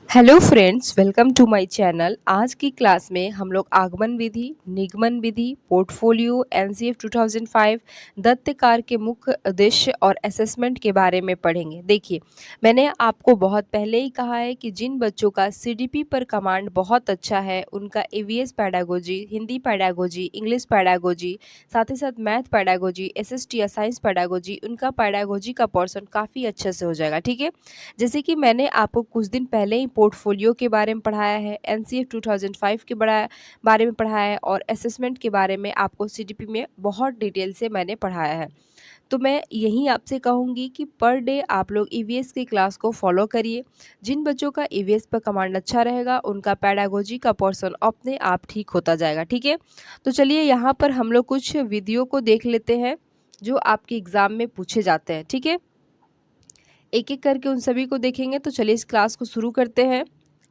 Hello friends, welcome to my channel. आज की class में हम लोग आगमन विधि, निगमन विधि, पोर्टफोलियो, एनसीएफ 2005, दत्त कार्य के मुख्य उद्देश्य और असेसमेंट के बारे में पढ़ेंगे। देखिए, मैंने आपको बहुत पहले ही कहा है कि जिन बच्चों का सीडीपी पर कमांड बहुत अच्छा है, उनका EVS pedagogy, Hindi pedagogy, English pedagogy, साथ ही साथ मैथ पैडागोजी, एसएसटी या साइंस पैडागोजी, उनका पैडागोजी का पोर्शन काफ़ी अच्छे से हो जाएगा। ठीक है, जैसे कि मैंने आपको कुछ दिन पहले ही पोर्टफोलियो के बारे में पढ़ाया है, एनसीएफ 2005 के बारे में पढ़ाया है और असेसमेंट के बारे में आपको सीडीपी में बहुत डिटेल से मैंने पढ़ाया है। तो मैं यही आपसे कहूँगी कि पर डे आप लोग ईवीएस की क्लास को फॉलो करिए। जिन बच्चों का ईवीएस पर कमांड अच्छा रहेगा, उनका पैडागोजी का पोर्शन अपने आप ठीक होता जाएगा। ठीक है, तो चलिए यहाँ पर हम लोग कुछ वीडियो को देख लेते हैं जो आपके एग्ज़ाम में पूछे जाते हैं। ठीक है, एक एक करके उन सभी को देखेंगे। तो चलिए इस क्लास को शुरू करते हैं।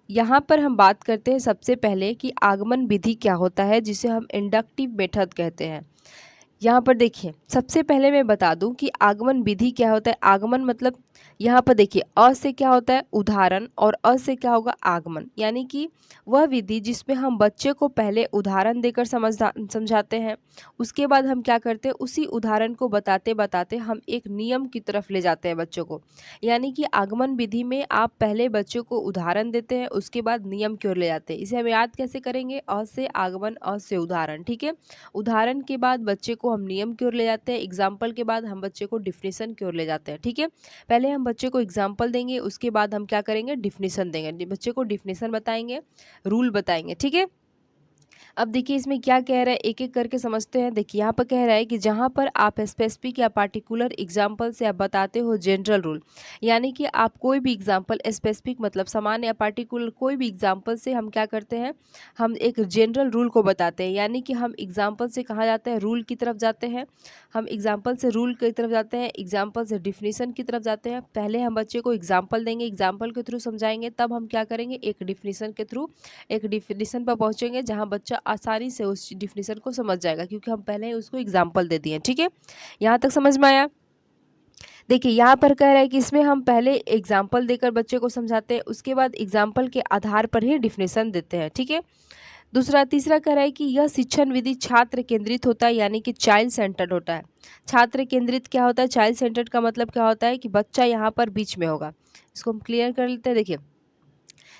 यहाँ पर हम बात करते हैं सबसे पहले कि आगमन विधि क्या होता है, जिसे हम इंडक्टिव मेथड कहते हैं। यहाँ पर देखिए, सबसे पहले मैं बता दूं कि आगमन विधि क्या होता है। आगमन मतलब यहाँ पर देखिए, अ से क्या होता है उदाहरण और अ से क्या होगा आगमन, यानी कि वह विधि जिसमें हम बच्चे को पहले उदाहरण देकर समझाते हैं, उसके बाद हम क्या करते हैं, उसी उदाहरण को बताते बताते हम एक नियम की तरफ ले जाते हैं बच्चों को। यानी कि आगमन विधि में आप पहले बच्चों को उदाहरण देते हैं, उसके बाद नियम की ओर ले जाते हैं। इसे हम याद कैसे करेंगे, अ से आगमन, अ से उदाहरण। ठीक है, उदाहरण के बाद बच्चे को हम नियम की ओर ले जाते हैं, एग्जाम्पल के बाद हम बच्चे को डिफिनीशन की ओर ले जाते हैं। ठीक है, पहले हम बच्चे को एग्जाम्पल देंगे, उसके बाद हम क्या करेंगे, डिफिनीशन देंगे, बच्चे को डिफिनीशन बताएंगे, रूल बताएंगे। ठीक है, अब देखिए इसमें क्या कह रहा है, एक एक करके समझते हैं। देखिए यहाँ पर कह रहा है कि जहाँ पर आप स्पेसिफिक या पार्टिकुलर एग्जाम्पल से आप बताते हो जनरल रूल, यानी कि आप कोई भी एग्जाम्पल, स्पेसिफिक मतलब सामान्य या पार्टिकुलर कोई भी एग्जाम्पल से हम क्या करते हैं, हम एक जनरल रूल को बताते हैं। यानी कि हम एग्जाम्पल से कहाँ जाते हैं, रूल की तरफ जाते हैं। हम एग्जाम्पल से रूल की तरफ जाते हैं, एग्जाम्पल से डिफिनीशन की तरफ जाते हैं। पहले हम बच्चे को एग्जाम्पल देंगे, एग्जाम्पल के थ्रू समझाएंगे, तब हम क्या करेंगे, एक डिफिनीशन के थ्रू एक डिफिनीशन पर पहुंचेंगे, जहां बच्चा आसानी से उस डिफिनीशन को समझ जाएगा, क्योंकि हम पहले ही उसको एग्जाम्पल दे दिए। ठीक है, यहाँ तक समझ में आया। देखिए यहाँ पर कह रहा है कि इसमें हम पहले एग्जाम्पल देकर बच्चे को समझाते हैं, उसके बाद एग्जाम्पल के आधार पर ही डिफिनेशन देते हैं। ठीक है, दूसरा तीसरा कह रहा है कि यह शिक्षण विधि छात्र केंद्रित होता है, यानी कि चाइल्ड सेंटर्ड होता है। छात्र केंद्रित क्या होता है, चाइल्ड सेंटर्ड का मतलब क्या होता है कि बच्चा यहाँ पर बीच में होगा। इसको हम क्लियर कर लेते हैं। देखिए,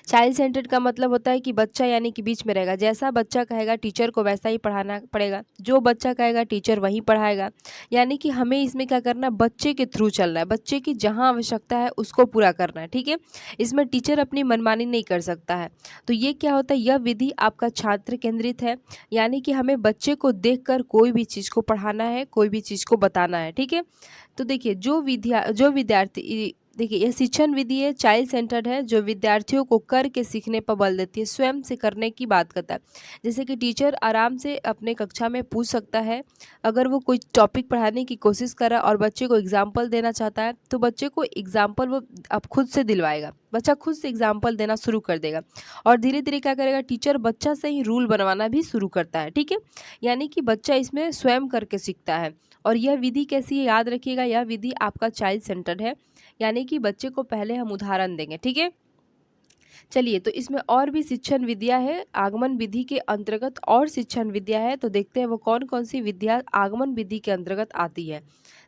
चाइल्ड सेंटर्ड का मतलब होता है कि बच्चा यानी कि बीच में रहेगा। जैसा बच्चा कहेगा टीचर को वैसा ही पढ़ाना पड़ेगा, जो बच्चा कहेगा टीचर वही पढ़ाएगा। यानी कि हमें इसमें क्या करना है, बच्चे के थ्रू चलना है, बच्चे की जहाँ आवश्यकता है उसको पूरा करना है। ठीक है, इसमें टीचर अपनी मनमानी नहीं कर सकता है। तो ये क्या होता है, यह विधि आपका छात्र केंद्रित है, यानी कि हमें बच्चे को देखकर कोई भी चीज़ को पढ़ाना है, कोई भी चीज़ को बताना है। ठीक है, तो देखिए जो विद्यार्थी, देखिए यह शिक्षण विधि है, चाइल्ड सेंटर्ड है, जो विद्यार्थियों को करके सीखने पर बल देती है, स्वयं से करने की बात करता है। जैसे कि टीचर आराम से अपने कक्षा में पूछ सकता है, अगर वो कोई टॉपिक पढ़ाने की कोशिश कर रहा है और बच्चे को एग्जाम्पल देना चाहता है, तो बच्चे को एग्जाम्पल वो अब खुद से दिलवाएगा, बच्चा खुद से एग्जाम्पल देना शुरू कर देगा। और धीरे धीरे क्या करेगा, टीचर बच्चा से ही रूल बनवाना भी शुरू करता है। ठीक है, यानी कि बच्चा इसमें स्वयं करके सीखता है। और यह विधि कैसी है, याद रखिएगा, यह विधि आपका चाइल्ड सेंटर्ड है, यानी कि बच्चे को पहले हम उदाहरण देंगे। ठीक है, चलिए तो इसमें और भी शिक्षण विद्या है, आगमन विधि के अंतर्गत और शिक्षण विद्या है, तो देखते हैं वो कौन कौन सी विद्या आगमन विधि के अंतर्गत आती है।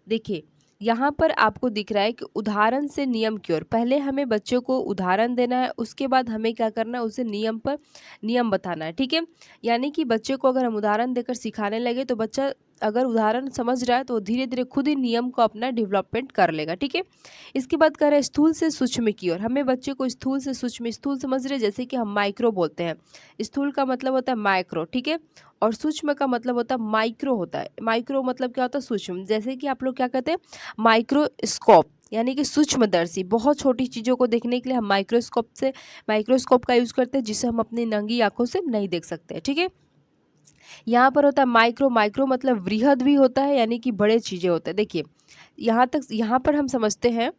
देखिए यहाँ पर आपको दिख रहा है कि उदाहरण से नियम की ओर, पहले हमें बच्चों को उदाहरण देना है, उसके बाद हमें क्या करना है, उसे नियम पर नियम बताना है। ठीक है, यानी कि बच्चे को अगर हम उदाहरण देकर सिखाने लगे, तो बच्चा अगर उदाहरण समझ रहा है तो धीरे धीरे खुद ही नियम को अपना डेवलपमेंट कर लेगा। ठीक है, इसके बाद कह रहे हैं स्थूल से सूक्ष्म की ओर, हमें बच्चे को स्थूल से सूक्ष्म, स्थूल समझ रहे जैसे कि हम माइक्रो बोलते हैं, स्थूल का मतलब होता है माइक्रो। ठीक है, और सूक्ष्म का मतलब होता है माइक्रो होता है। माइक्रो मतलब क्या होता है, सूक्ष्म। जैसे कि आप लोग क्या कहते हैं, माइक्रोस्कोप, यानी कि सूक्ष्मदर्शी, बहुत छोटी चीज़ों को देखने के लिए हम माइक्रोस्कोप का यूज़ करते हैं, जिसे हम अपनी नंगी आंखों से नहीं देख सकते। ठीक है, यहाँ पर होता है माइक्रो, माइक्रो मतलब वृहद भी होता है, यानी कि बड़े चीज़ें होते हैं। देखिए यहाँ पर हम समझते हैं,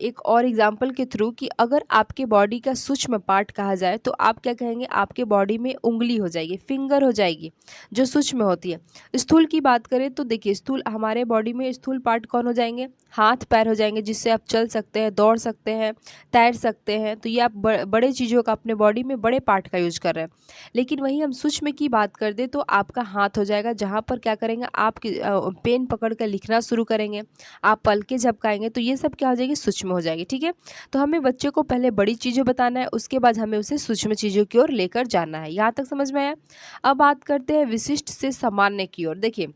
एक और एग्जाम्पल के थ्रू कि अगर आपके बॉडी का सूक्ष्म पार्ट कहा जाए तो आप क्या कहेंगे, आपके बॉडी में उंगली हो जाएगी, फिंगर हो जाएगी, जो सूक्ष्म होती है। स्थूल की बात करें तो देखिए, स्थूल हमारे बॉडी में स्थूल पार्ट कौन हो जाएंगे, हाथ पैर हो जाएंगे, जिससे आप चल सकते हैं, दौड़ सकते हैं, तैर सकते हैं। तो ये आप बड़े चीज़ों का, अपने बॉडी में बड़े पार्ट का यूज कर रहे हैं। लेकिन वहीं हम सूक्ष्म की बात कर दें तो आपका हाथ हो जाएगा, जहाँ पर क्या करेंगे, आप पेन पकड़ कर लिखना शुरू करेंगे, आप पलके झपकाएंगे, तो ये सब क्या हो जाएगी, सूक्ष्म हो जाएगी। ठीक है, तो हमें बच्चे को पहले बड़ी चीज़ें बताना है, उसके बाद हमें उसे सूक्ष्म चीज़ों की ओर लेकर जाना है। यहाँ तक समझ में आया। अब बात करते हैं विशिष्ट से सामान्य की ओर। देखिए,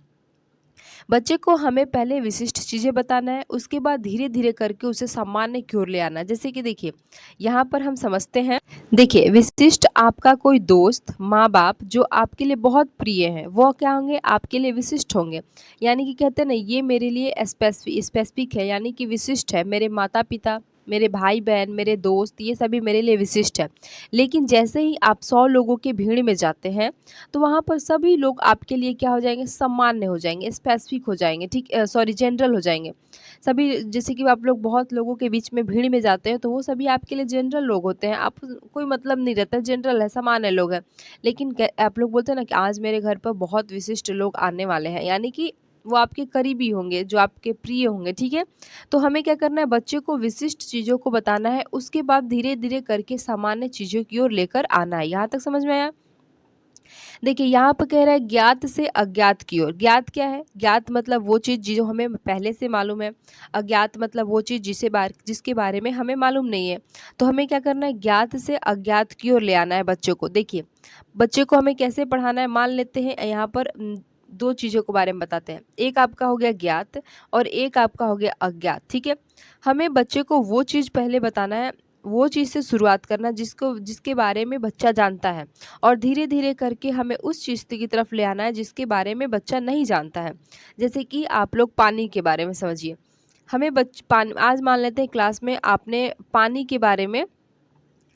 बच्चे को हमें पहले विशिष्ट चीज़ें बताना है, उसके बाद धीरे धीरे करके उसे सामान्य की ओर ले आना है। जैसे कि देखिए, यहाँ पर हम समझते हैं, देखिए विशिष्ट आपका कोई दोस्त, माँ बाप जो आपके लिए बहुत प्रिय हैं, वो क्या होंगे, आपके लिए विशिष्ट होंगे। यानी कि कहते हैं ना, ये मेरे लिए स्पेसिफिक है, यानी कि विशिष्ट है। मेरे माता पिता, मेरे भाई बहन, मेरे दोस्त, ये सभी मेरे लिए विशिष्ट है। लेकिन जैसे ही आप 100 लोगों के भीड़ में जाते हैं, तो वहाँ पर सभी लोग आपके लिए क्या हो जाएंगे, सामान्य हो जाएंगे, स्पेसिफिक हो जाएंगे, ठीक, सॉरी, जनरल हो जाएंगे सभी। जैसे कि आप लोग बहुत लोगों के बीच में भीड़ में जाते हैं, तो वो सभी आपके लिए जनरल लोग होते हैं, आप कोई मतलब नहीं रहता, जनरल है, सामान्य लोग हैं। लेकिन आप लोग बोलते हैं ना कि आज मेरे घर पर बहुत विशिष्ट लोग आने वाले हैं, यानी कि वो आपके करीबी होंगे, जो आपके प्रिय होंगे। ठीक है, तो हमें क्या करना है, बच्चे को विशिष्ट चीज़ों को बताना है, उसके बाद धीरे धीरे करके सामान्य चीज़ों की ओर लेकर आना है। यहाँ तक समझ में आया। देखिए, यहाँ पर कह रहा है ज्ञात से अज्ञात की ओर। ज्ञात क्या है, ज्ञात मतलब वो चीज़ जो हमें पहले से मालूम है, अज्ञात मतलब वो चीज़ जिसके बारे में हमें मालूम नहीं है। तो हमें क्या करना है, ज्ञात से अज्ञात की ओर ले आना है बच्चों को। देखिए, बच्चे को हमें कैसे पढ़ाना है, मान लेते हैं यहाँ पर दो चीज़ों के बारे में बताते हैं। एक आपका हो गया ज्ञात और एक आपका हो गया अज्ञात। ठीक है, हमें बच्चे को वो चीज़ पहले बताना है, वो चीज़ से शुरुआत करना जिसके बारे में बच्चा जानता है, और धीरे धीरे करके हमें उस चीज़ की तरफ ले आना है जिसके बारे में बच्चा नहीं जानता है। जैसे कि आप लोग पानी के बारे में समझिए, हमें आज मान लेते हैं क्लास में आपने पानी के बारे में,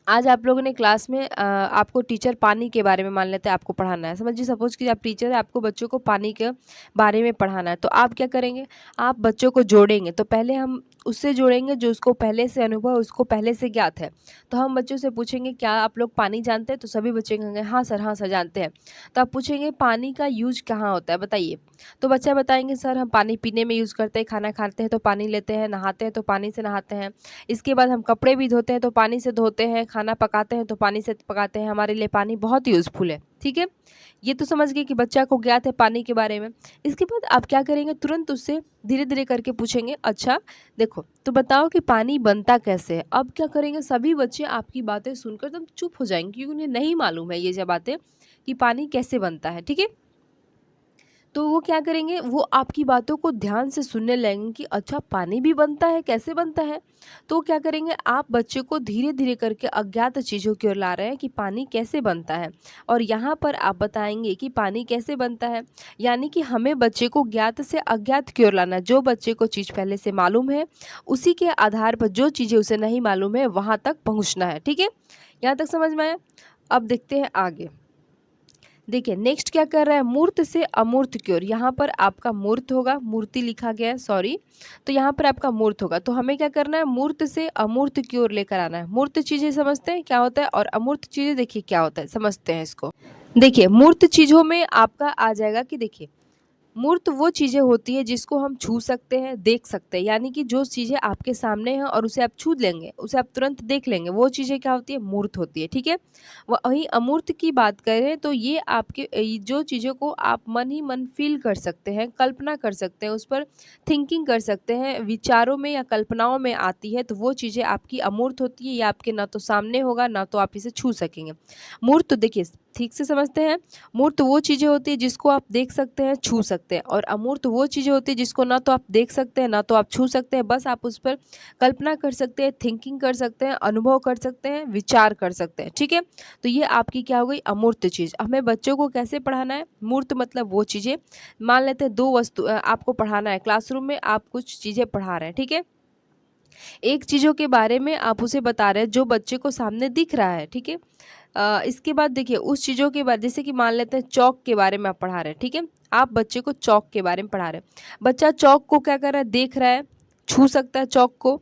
आज आप लोगों ने क्लास में आपको टीचर पानी के बारे में मान लेते हैं आपको पढ़ाना है। समझिए, सपोज कि आप टीचर है, आपको बच्चों को पानी के बारे में पढ़ाना है, तो आप क्या करेंगे, आप बच्चों को जोड़ेंगे। तो पहले हम उससे जोड़ेंगे जो उसको पहले से अनुभव, उसको पहले से ज्ञात है। तो हम बच्चों से पूछेंगे, क्या आप लोग पानी जानते हैं, तो सभी बच्चे कहेंगे हाँ सर, हाँ सर जानते हैं। तो आप पूछेंगे, पानी का यूज कहाँ होता है बताइए। तो बच्चा बताएंगे, सर हम पानी पीने में यूज़ करते हैं, खाना खाते हैं तो पानी लेते हैं, नहाते हैं तो पानी से नहाते हैं, इसके बाद हम कपड़े भी धोते हैं तो पानी से धोते हैं, खाना पकाते हैं तो पानी से पकाते हैं, हमारे लिए पानी बहुत यूज़फुल है। ठीक है, ये तो समझ गए कि बच्चा को ज्ञात है पानी के बारे में। इसके बाद आप क्या करेंगे, तुरंत उससे धीरे धीरे करके पूछेंगे, अच्छा देखो तो बताओ कि पानी बनता कैसे है। अब क्या करेंगे, सभी बच्चे आपकी बातें सुनकर एकदम चुप हो जाएंगे, क्योंकि उन्हें नहीं मालूम है ये सब बातें कि पानी कैसे बनता है। ठीक है, तो वो क्या करेंगे, वो आपकी बातों को ध्यान से सुनने लगेंगे कि अच्छा पानी भी बनता है, कैसे बनता है। तो क्या करेंगे, आप बच्चे को धीरे धीरे करके अज्ञात चीज़ों की ओर ला रहे हैं कि पानी कैसे बनता है, और यहाँ पर आप बताएंगे कि पानी कैसे बनता है। यानी कि हमें बच्चे को ज्ञात से अज्ञात की ओर लाना है। जो बच्चे को चीज़ पहले से मालूम है, उसी के आधार पर जो चीज़ें उसे नहीं मालूम है वहाँ तक पहुँचना है। ठीक है, यहाँ तक समझ में आया। अब देखते हैं आगे। देखिए, नेक्स्ट क्या कर रहा है, मूर्त से अमूर्त की ओर। यहाँ पर आपका मूर्त होगा, मूर्ति लिखा गया है, सॉरी, तो यहाँ पर आपका मूर्त होगा। तो हमें क्या करना है, मूर्त से अमूर्त की ओर लेकर आना है। मूर्त चीज़ें समझते हैं क्या होता है, और अमूर्त चीज़ें देखिए क्या होता है, समझते हैं इसको। देखिए, मूर्त चीज़ों में आपका आ जाएगा कि देखिए, मूर्त वो चीज़ें होती है जिसको हम छू सकते हैं, देख सकते हैं, यानी कि जो चीज़ें आपके सामने हैं और उसे आप छू लेंगे, उसे आप तुरंत देख लेंगे, वो चीज़ें क्या होती है, मूर्त होती है। ठीक है, वहीं अमूर्त की बात करें तो ये आपके जो चीज़ों को आप मन ही मन फील कर सकते हैं, कल्पना कर सकते हैं, उस पर थिंकिंग कर सकते हैं, विचारों में या कल्पनाओं में आती है, तो वो चीज़ें आपकी अमूर्त होती है। ये आपके ना तो सामने होगा, ना तो आप इसे छू सकेंगे। मूर्त देखिए, ठीक से समझते हैं, मूर्त वो चीज़ें होती है जिसको आप देख सकते हैं, छू सकते हैं, और अमूर्त वो चीज़ें होती है जिसको ना तो आप देख सकते हैं, ना तो आप छू सकते हैं, बस आप उस पर कल्पना कर सकते हैं, थिंकिंग कर सकते हैं, अनुभव कर सकते हैं, विचार कर सकते हैं। ठीक है, तो ये आपकी क्या हो गई, अमूर्त चीज़। हमें बच्चों को कैसे पढ़ाना है, मूर्त मतलब वो चीज़ें, मान लेते हैं दो वस्तु आपको पढ़ाना है, क्लासरूम में आप कुछ चीज़ें पढ़ा रहे हैं। ठीक है, एक चीज़ों के बारे में आप उसे बता रहे हैं जो बच्चे को सामने दिख रहा है। ठीक है, इसके बाद देखिए, उस चीज़ों के बाद जैसे कि मान लेते हैं चौक के बारे में आप पढ़ा रहे हैं। ठीक है, आप बच्चे को चौक के बारे में पढ़ा रहे हैं, बच्चा चौक को क्या कर रहा है, देख रहा है, छू सकता है चौक को,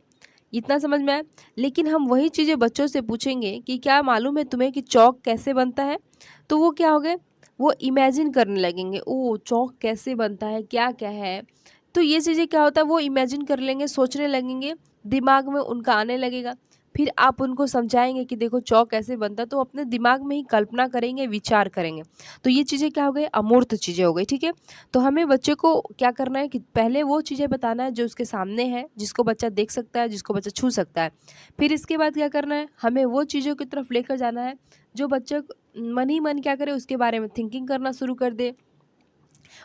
इतना समझ में आया? लेकिन हम वही चीज़ें बच्चों से पूछेंगे कि क्या मालूम है तुम्हें कि चॉक कैसे बनता है? तो वो क्या हो गए, वो इमेजिन करने लगेंगे, ओह! चॉक कैसे बनता है, क्या-क्या है? तो ये चीज़ें क्या होता है, वो इमेजिन कर लेंगे, सोचने लगेंगे, दिमाग में उनका आने लगेगा। फिर आप उनको समझाएँगे कि देखो चॉक कैसे बनता है, तो अपने दिमाग में ही कल्पना करेंगे, विचार करेंगे। तो ये चीज़ें क्या हो गई, अमूर्त चीज़ें हो गई, ठीक है? तो हमें बच्चे को क्या करना है कि पहले वो चीज़ें बताना है जो उसके सामने है, जिसको बच्चा देख सकता है, जिसको बच्चा छू सकता है। फिर इसके बाद क्या करना है, हमें वो चीज़ों की तरफ लेकर जाना है जो बच्चा मन ही मन क्या करे, उसके बारे में थिंकिंग करना शुरू कर दे,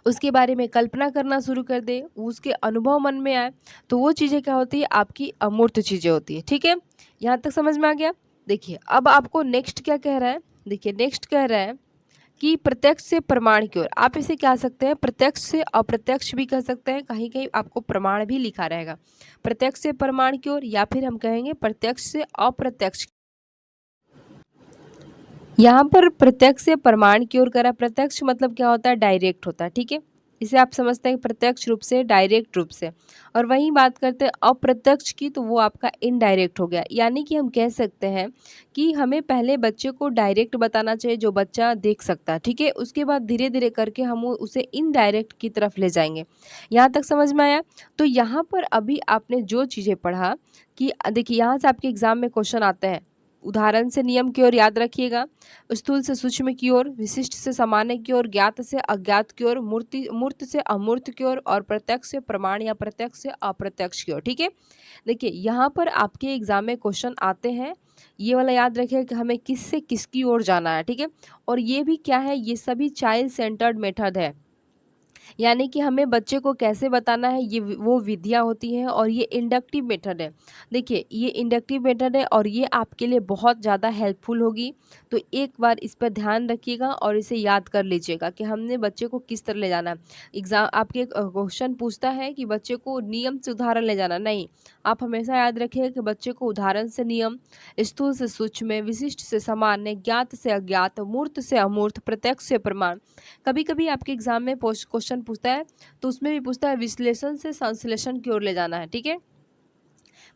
उसके बारे में कल्पना करना शुरू कर दे, उसके अनुभव मन में आए। तो वो चीज़ें क्या होती है, आपकी अमूर्त चीज़ें होती है, ठीक है? यहाँ तक समझ में आ गया? देखिए अब आपको नेक्स्ट क्या कह रहा है, देखिए नेक्स्ट कह रहा है कि प्रत्यक्ष से प्रमाण की ओर। आप इसे कह सकते हैं प्रत्यक्ष से अप्रत्यक्ष भी कह सकते हैं, कहीं कहीं आपको प्रमाण भी लिखा रहेगा। प्रत्यक्ष से प्रमाण की ओर, या फिर हम कहेंगे प्रत्यक्ष से अप्रत्यक्ष। यहाँ पर प्रत्यक्ष से प्रमाण की ओर करा, प्रत्यक्ष मतलब क्या होता है, डायरेक्ट होता है, ठीक है? इसे आप समझते हैं प्रत्यक्ष रूप से, डायरेक्ट रूप से। और वहीं बात करते हैं अप्रत्यक्ष की, तो वो आपका इनडायरेक्ट हो गया। यानी कि हम कह सकते हैं कि हमें पहले बच्चे को डायरेक्ट बताना चाहिए जो बच्चा देख सकता है, ठीक है? उसके बाद धीरे धीरे करके हम उसे इनडायरेक्ट की तरफ ले जाएंगे। यहाँ तक समझ में आया? तो यहाँ पर अभी आपने जो चीज़ें पढ़ा कि देखिए यहाँ से आपके एग्जाम में क्वेश्चन आते हैं, उदाहरण से नियम की ओर याद रखिएगा, स्थूल से सूक्ष्म की ओर, विशिष्ट से सामान्य की ओर, ज्ञात से अज्ञात की ओर, मूर्ति मूर्त से अमूर्त की ओर, और प्रत्यक्ष से प्रमाण या प्रत्यक्ष से अप्रत्यक्ष की ओर, ठीक है? देखिए यहाँ पर आपके एग्जाम में क्वेश्चन आते हैं, ये वाला याद रखिए कि हमें किस से किसकी ओर जाना है, ठीक है? और ये भी क्या है, ये सभी चाइल्ड सेंटर्ड मेथड है। यानी कि हमें बच्चे को कैसे बताना है, ये वो विधियाँ होती हैं, और ये इंडक्टिव मेथड है। देखिए ये इंडक्टिव मेथड है और ये आपके लिए बहुत ज़्यादा हेल्पफुल होगी। तो एक बार इस पर ध्यान रखिएगा और इसे याद कर लीजिएगा कि हमने बच्चे को किस तरह ले जाना है। एग्जाम आपके क्वेश्चन पूछता है कि बच्चे को नियम से उदाहरण ले जाना, नहीं, आप हमेशा याद रखिएगा कि बच्चे को उदाहरण से नियम, स्थूल से सूक्ष्म, विशिष्ट से सामान्य, ज्ञात से अज्ञात, मूर्त से अमूर्त, प्रत्यक्ष से प्रमाण। कभी कभी आपके एग्जाम में क्वेश्चन पूछता है तो उसमें भी पूछता है विश्लेषण से संश्लेषण की ओर ले जाना है, ठीक है?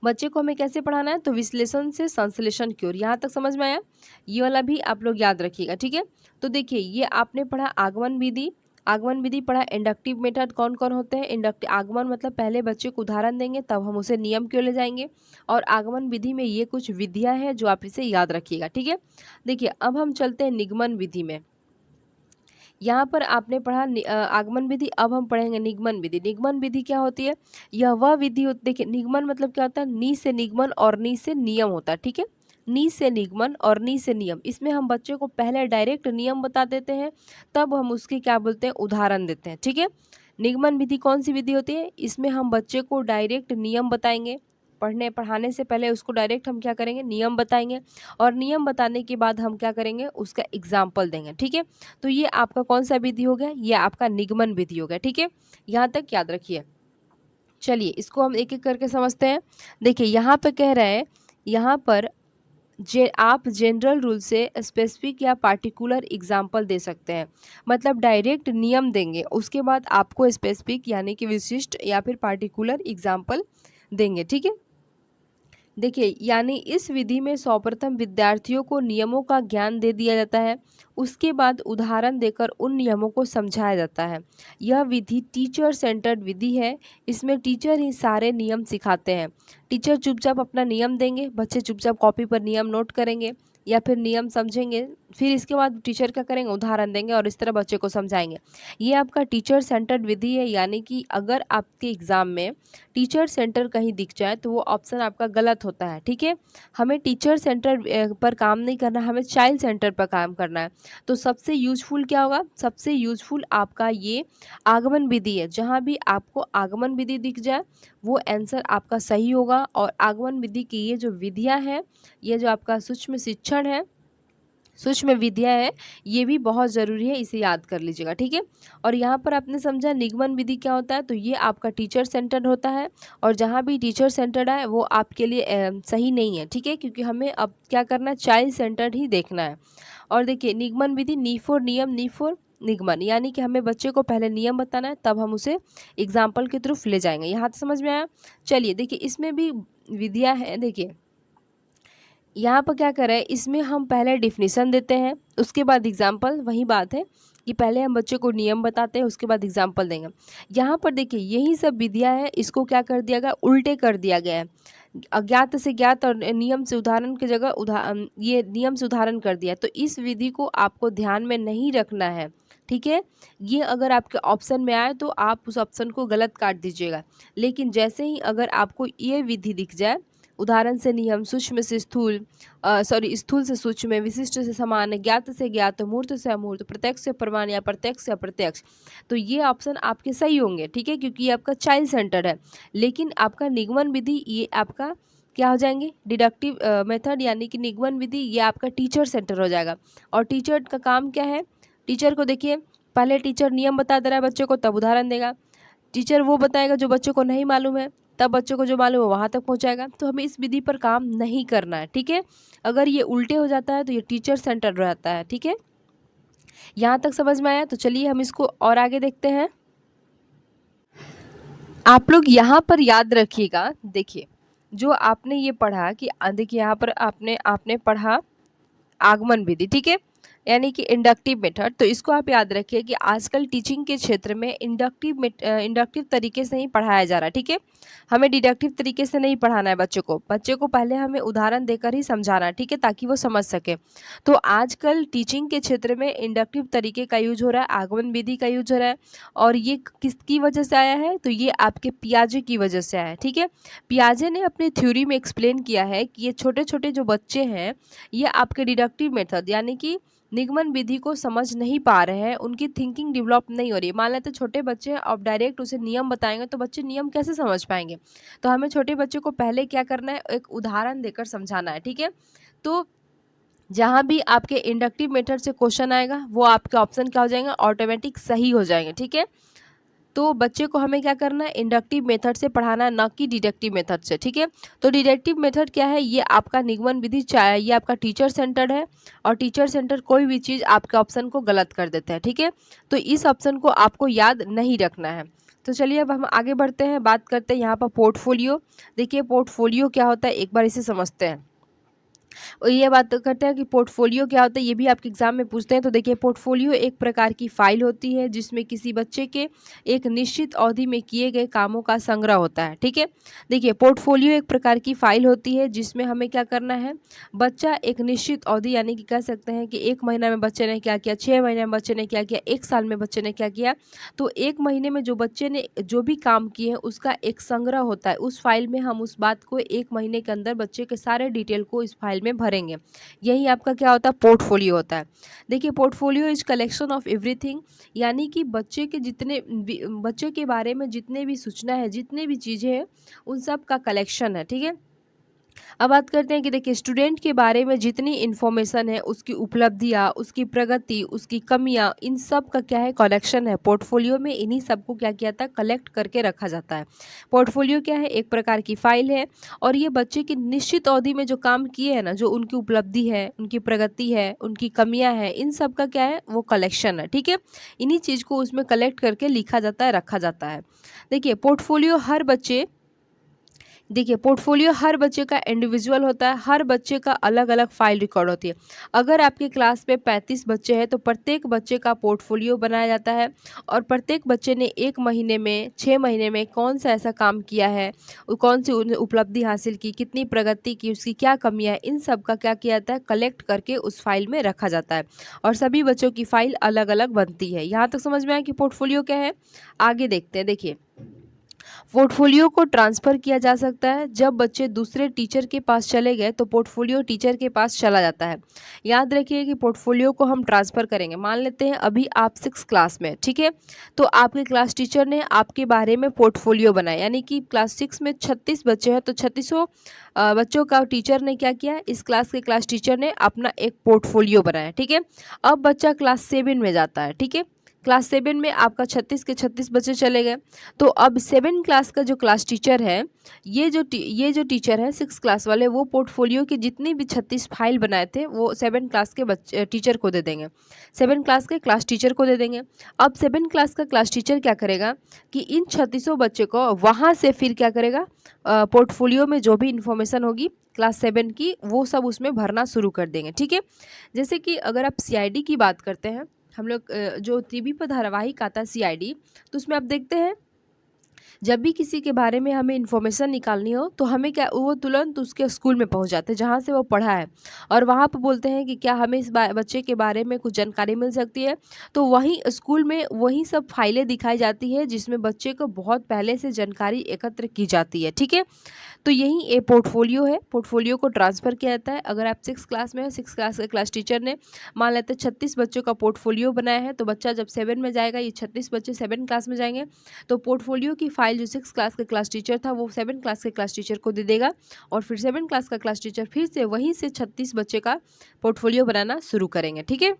बच्चे को हमें कैसे पढ़ाना है, तो विश्लेषण से संश्लेषण की ओर। यहाँ तक समझ में आया? ये वाला भी आप लोग याद रखिएगा, ठीक है? तो देखिए ये आपने पढ़ा आगमन विधि, आगमन विधि पढ़ा, इंडक्टिव मेथड कौन कौन होते हैं, इंडक्टिव आगमन मतलब पहले बच्चे को उदाहरण देंगे तब हम उसे नियम की ओर ले जाएंगे, और आगमन विधि में ये कुछ विधियां हैं जो आप इसे याद रखिएगा, ठीक है? देखिए अब हम चलते हैं निगमन विधि में। यहाँ पर आपने पढ़ा आगमन विधि, अब हम पढ़ेंगे निगमन विधि। निगमन विधि क्या होती है, यह वह विधि होती, देखिए निगमन मतलब क्या होता है, नी से निगमन और नी से नियम होता है, ठीक है? नी से निगमन और नी से नियम, इसमें हम बच्चे को पहले डायरेक्ट नियम बता देते हैं, तब हम उसके क्या बोलते हैं, उदाहरण देते हैं, ठीक है? निगमन विधि कौन सी विधि होती है, इसमें हम बच्चे को डायरेक्ट नियम बताएंगे, पढ़ने पढ़ाने से पहले उसको डायरेक्ट हम क्या करेंगे, नियम बताएंगे, और नियम बताने के बाद हम क्या करेंगे, उसका एग्जाम्पल देंगे, ठीक है? तो ये आपका कौन सा विधि हो गया, ये आपका निगमन विधि हो गया, ठीक है? यहाँ तक याद रखिए। चलिए इसको हम एक एक करके समझते हैं। देखिए यहाँ पे कह रहे हैं, यहाँ पर आप जनरल रूल से स्पेसिफिक या पार्टिकुलर एग्जाम्पल दे सकते हैं, मतलब डायरेक्ट नियम देंगे, उसके बाद आपको स्पेसिफिक यानी कि विशिष्ट या फिर पार्टिकुलर एग्जाम्पल देंगे, ठीक है? देखिए यानी इस विधि में सर्वप्रथम विद्यार्थियों को नियमों का ज्ञान दे दिया जाता है, उसके बाद उदाहरण देकर उन नियमों को समझाया जाता है। यह विधि टीचर सेंटर्ड विधि है, इसमें टीचर ही सारे नियम सिखाते हैं। टीचर चुपचाप अपना नियम देंगे, बच्चे चुपचाप कॉपी पर नियम नोट करेंगे या फिर नियम समझेंगे, फिर इसके बाद टीचर क्या करेंगे, उदाहरण देंगे और इस तरह बच्चे को समझाएंगे। ये आपका टीचर सेंटर्ड विधि है, यानी कि अगर आपके एग्जाम में टीचर सेंटर कहीं दिख जाए तो वो ऑप्शन आपका गलत होता है, ठीक है? हमें टीचर सेंटर पर काम नहीं करना, हमें चाइल्ड सेंटर पर काम करना है। तो सबसे यूजफुल क्या होगा, सबसे यूजफुल आपका ये आगमन विधि है। जहाँ भी आपको आगमन विधि दिख जाए वो आंसर आपका सही होगा। और आगमन विधि की ये जो विधियाँ हैं, ये जो आपका सूक्ष्म शिक्षण है, सूक्ष्म विधियाँ है, ये भी बहुत ज़रूरी है, इसे याद कर लीजिएगा, ठीक है? और यहाँ पर आपने समझा निगमन विधि क्या होता है, तो ये आपका टीचर सेंटर्ड होता है, और जहाँ भी टीचर सेंटर्ड है वो आपके लिए सही नहीं है, ठीक है? क्योंकि हमें अब क्या करना है, चाइल्ड सेंटर्ड ही देखना है। और देखिए निगमन विधि नी फॉर नियम, नी फॉर निगमन, यानी कि हमें बच्चे को पहले नियम बताना है, तब हम उसे एग्जाम्पल के थ्रू ले जाएंगे। यहाँ तक समझ में आया? चलिए देखिए, इसमें भी विधियाँ हैं। देखिए यहाँ पर क्या करें, इसमें हम पहले डिफिनीशन देते हैं, उसके बाद एग्जाम्पल। वही बात है कि पहले हम बच्चे को नियम बताते हैं, उसके बाद एग्जाम्पल देंगे। यहाँ पर देखिए यही सब विधियाँ हैं, इसको क्या कर दिया गया, उल्टे कर दिया गया है। अज्ञात से ज्ञात और नियम से उदाहरण की जगह ये नियम से उदाहरण कर दिया है। तो इस विधि को आपको ध्यान में नहीं रखना है, ठीक है। ये अगर आपके ऑप्शन में आए तो आप उस ऑप्शन को गलत काट दीजिएगा। लेकिन जैसे ही अगर आपको ये विधि दिख जाए, उदाहरण से नियम, सूक्ष्म से स्थूल, स्थूल से सूक्ष्म, विशिष्ट से समान, ज्ञात से ज्ञात, मूर्त से अमूर्त, प्रत्यक्ष से प्रमाण या प्रत्यक्ष से अप्रत्यक्ष, तो ये ऑप्शन आपके सही होंगे, ठीक है, क्योंकि ये आपका चाइल्ड सेंटर है। लेकिन आपका निगमन विधि ये आपका क्या हो जाएंगे, डिडक्टिव मेथड यानी कि निगमन विधि, ये आपका टीचर सेंटर हो जाएगा। और टीचर का काम क्या है, टीचर को देखिए पहले टीचर नियम बता दे रहा है बच्चे को, तब उदाहरण देगा। टीचर वो बताएगा जो बच्चे को नहीं मालूम है, तब बच्चों को जो मालूम है वहाँ तक पहुँचाएगा। तो हमें इस विधि पर काम नहीं करना है, ठीक है। अगर ये उल्टे हो जाता है तो ये टीचर सेंटर रहता है, ठीक है। यहाँ तक समझ में आया? तो चलिए हम इसको और आगे देखते हैं। आप लोग यहाँ पर याद रखिएगा, देखिए जो आपने ये पढ़ा कि देखिए यहाँ पर आपने पढ़ा आगमन विधि, ठीक है, यानी कि इंडक्टिव मेथड। तो इसको आप याद रखिए कि आजकल टीचिंग के क्षेत्र में इंडक्टिव तरीके से ही पढ़ाया जा रहा है, ठीक है। हमें डिडक्टिव तरीके से नहीं पढ़ाना है बच्चे को पहले हमें उदाहरण देकर ही समझाना है, ठीक है, ताकि वो समझ सके। तो आजकल टीचिंग के क्षेत्र में इंडक्टिव तरीके का यूज हो रहा है, आगमन विधि का यूज हो रहा है। और ये किसकी वजह से आया है, तो ये आपके पियाजे की वजह से आया है, ठीक है। पियाजे ने अपनी थ्योरी में एक्सप्लेन किया है कि ये छोटे छोटे जो बच्चे हैं, ये आपके डिडक्टिव मेथड यानी कि निगमन विधि को समझ नहीं पा रहे हैं, उनकी थिंकिंग डेवलप नहीं हो रही है। मान लेते छोटे बच्चे हैं, आप डायरेक्ट उसे नियम बताएंगे तो बच्चे नियम कैसे समझ पाएंगे। तो हमें छोटे बच्चे को पहले क्या करना है, एक उदाहरण देकर समझाना है, ठीक है। तो जहाँ भी आपके इंडक्टिव मेथड से क्वेश्चन आएगा वो आपके ऑप्शन क्या हो जाएंगे, ऑटोमेटिक सही हो जाएंगे, ठीक है। तो बच्चे को हमें क्या करना है, इंडक्टिव मेथड से पढ़ाना है, ना कि डिडक्टिव मेथड से, ठीक है। तो डिडक्टिव मेथड क्या है, ये आपका निगमन विधि ये आपका टीचर सेंटर्ड है। और टीचर सेंटर कोई भी चीज़ आपके ऑप्शन को गलत कर देता है, ठीक है। तो इस ऑप्शन को आपको याद नहीं रखना है। तो चलिए अब हम आगे बढ़ते हैं, बात करते हैं यहाँ पर पोर्टफोलियो। देखिए पोर्टफोलियो क्या होता है, एक बार इसे समझते हैं। और ये बात करते हैं कि पोर्टफोलियो क्या होता है, ये भी आपके एग्जाम में पूछते हैं। तो देखिए पोर्टफोलियो एक प्रकार की फाइल होती है जिसमें किसी बच्चे के एक निश्चित अवधि में किए गए कामों का संग्रह होता है, ठीक है। देखिए पोर्टफोलियो एक प्रकार की फाइल होती है जिसमें हमें क्या करना है, बच्चा एक निश्चित अवधि यानी कि कह सकते हैं कि 1 महीना में बच्चे ने क्या किया, 6 महीने में बच्चे ने क्या किया, 1 साल में बच्चे ने क्या किया। तो 1 महीने में जो बच्चे ने जो भी काम किए हैं उसका एक संग्रह होता है। उस फाइल में हम उस बात को 1 महीने के अंदर बच्चे के सारे डिटेल को इस फाइल में भरेंगे। यही आपका क्या होता है, पोर्टफोलियो होता है। देखिए portfolio is collection of everything, यानी कि बच्चे के बारे में जितने भी सूचना है, जितने भी चीज़ें हैं, उन सब का कलेक्शन है, ठीक है। अब बात करते हैं कि देखिए स्टूडेंट के बारे में जितनी इन्फॉर्मेशन है, उसकी उपलब्धियाँ, उसकी प्रगति, उसकी कमियाँ, इन सब का क्या है, कलेक्शन है। पोर्टफोलियो में इन्हीं सबको क्या किया जाता है, कलेक्ट करके रखा जाता है। पोर्टफोलियो क्या है, एक प्रकार की फाइल है। और ये बच्चे की निश्चित अवधि में जो काम किए हैं ना, जो उनकी उपलब्धि है, उनकी प्रगति है, उनकी कमियाँ हैं, इन सब का क्या है, वो कलेक्शन है, ठीक है। इन्हीं चीज़ को उसमें कलेक्ट करके लिखा जाता है, रखा जाता है। देखिए पोर्टफोलियो हर बच्चे का इंडिविजुअल होता है, हर बच्चे का अलग अलग फाइल रिकॉर्ड होती है। अगर आपके क्लास में 35 बच्चे हैं तो प्रत्येक बच्चे का पोर्टफोलियो बनाया जाता है। और प्रत्येक बच्चे ने 1 महीने में, 6 महीने में कौन सा ऐसा काम किया है, कौन सी उपलब्धि हासिल की, कितनी प्रगति की, उसकी क्या कमियाँ है, इन सब का क्या किया जाता है, कलेक्ट करके उस फाइल में रखा जाता है। और सभी बच्चों की फाइल अलग अलग बनती है। यहाँ तक समझ में आया कि पोर्टफोलियो क्या है। आगे देखते हैं। देखिए पोर्टफोलियो को ट्रांसफ़र किया जा सकता है। जब बच्चे दूसरे टीचर के पास चले गए तो पोर्टफोलियो टीचर के पास चला जाता है। याद रखिए कि पोर्टफोलियो को हम ट्रांसफ़र करेंगे। मान लेते हैं अभी आप 6 क्लास में, ठीक है। तो आपके क्लास टीचर ने आपके बारे में पोर्टफोलियो बनाया, यानी कि क्लास 6 में 36 बच्चे हैं तो 36 बच्चों का टीचर ने क्या किया, इस क्लास के क्लास टीचर ने अपना एक पोर्टफोलियो बनाया, ठीक है। अब बच्चा क्लास 7 में जाता है, ठीक है। क्लास 7 में आपका 36 के 36 बच्चे चले गए। तो अब 7 क्लास का जो क्लास टीचर है, ये जो टीचर है 6 क्लास वाले, वो पोर्टफोलियो की जितनी भी 36 फाइल बनाए थे वो 7 क्लास के बच्चे टीचर को दे देंगे, 7 क्लास के क्लास टीचर को दे देंगे। अब 7 क्लास का क्लास टीचर क्या करेगा कि इन 36 बच्चे को वहाँ से फिर क्या करेगा, पोर्टफोलियो में जो भी इंफॉर्मेशन होगी क्लास 7 की वो सब उसमें भरना शुरू कर देंगे। ठीक है, जैसे कि अगर आप सीआईडी की बात करते हैं, हम लोग जो टीवी पर धारावाहिक आता है सीआईडी, तो उसमें आप देखते हैं जब भी किसी के बारे में हमें इन्फॉर्मेशन निकालनी हो तो हमें क्या, वो तुरंत उसके स्कूल में पहुंच जाते हैं जहाँ से वो पढ़ा है, और वहाँ पर बोलते हैं कि क्या हमें इस बच्चे के बारे में कुछ जानकारी मिल सकती है। तो वहीं स्कूल में वही सब फाइलें दिखाई जाती है जिसमें बच्चे को बहुत पहले से जानकारी एकत्र की जाती है। ठीक है, तो यही ए पोर्टफोलियो है, पोर्टफोलियो को ट्रांसफ़र किया जाता है। अगर आप 6 क्लास में हो, 6 क्लास के क्लास टीचर ने मान लेते हैं 36 बच्चों का पोर्टफोलियो बनाया है, तो बच्चा जब 7 में जाएगा, ये 36 बच्चे 7 क्लास में जाएंगे, तो पोर्टफोलियो की फाइल जो 6 क्लास का क्लास टीचर था वो 7 क्लास के क्लास टीचर को दे देगा, और फिर 7 क्लास का क्लास टीचर फिर से वहीं से 36 बच्चे का पोर्टफोलियो बनाना शुरू करेंगे। ठीक है,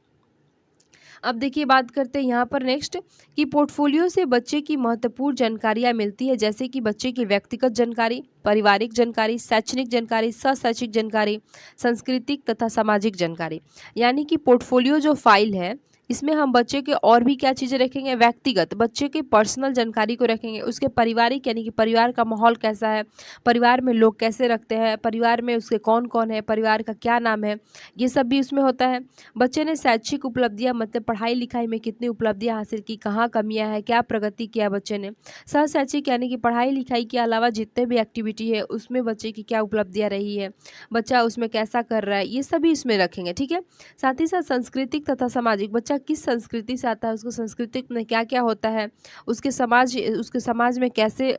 अब देखिए बात करते हैं यहाँ पर नेक्स्ट कि पोर्टफोलियो से बच्चे की महत्वपूर्ण जानकारियाँ मिलती है, जैसे कि बच्चे की व्यक्तिगत जानकारी, पारिवारिक जानकारी, शैक्षणिक जानकारी, शैक्षिक जानकारी, सांस्कृतिक तथा सामाजिक जानकारी। यानी कि पोर्टफोलियो जो फाइल है इसमें हम बच्चे के और भी क्या चीज़ें रखेंगे, व्यक्तिगत बच्चे के पर्सनल जानकारी को रखेंगे, उसके पारिवारिक यानी कि परिवार का माहौल कैसा है, परिवार में लोग कैसे रखते हैं, परिवार में उसके कौन कौन है, परिवार का क्या नाम है, ये सब भी उसमें होता है। बच्चे ने शैक्षिक उपलब्धियां मतलब पढ़ाई लिखाई में कितनी उपलब्धियां हासिल की, कहाँ कमियां हैं, क्या प्रगति किया बच्चे ने। सह शैक्षिक यानी कि पढ़ाई लिखाई के अलावा जितने भी एक्टिविटी है उसमें बच्चे की क्या उपलब्धियां रही है, बच्चा उसमें कैसा कर रहा है, ये सभी इसमें रखेंगे। ठीक है, साथ ही साथ सांस्कृतिक तथा सामाजिक, बच्चा किस संस्कृति से आता है, उसको सांस्कृतिक में क्या क्या होता है, उसके समाज में कैसे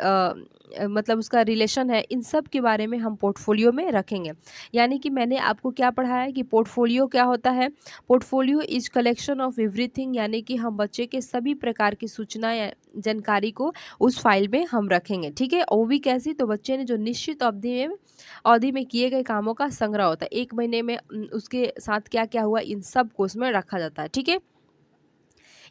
मतलब उसका रिलेशन है, इन सब के बारे में हम पोर्टफोलियो में रखेंगे। यानी कि मैंने आपको क्या पढ़ाया है कि पोर्टफोलियो क्या होता है, portfolio is collection of everything, यानी कि हम बच्चे के सभी प्रकार की सूचना या जानकारी को उस फाइल में हम रखेंगे। ठीक है, और वो भी कैसी, तो बच्चे ने जो निश्चित अवधि में किए गए कामों का संग्रह होता है, 1 महीने में उसके साथ क्या क्या हुआ, इन सब को उसमें रखा जाता है। ठीक है,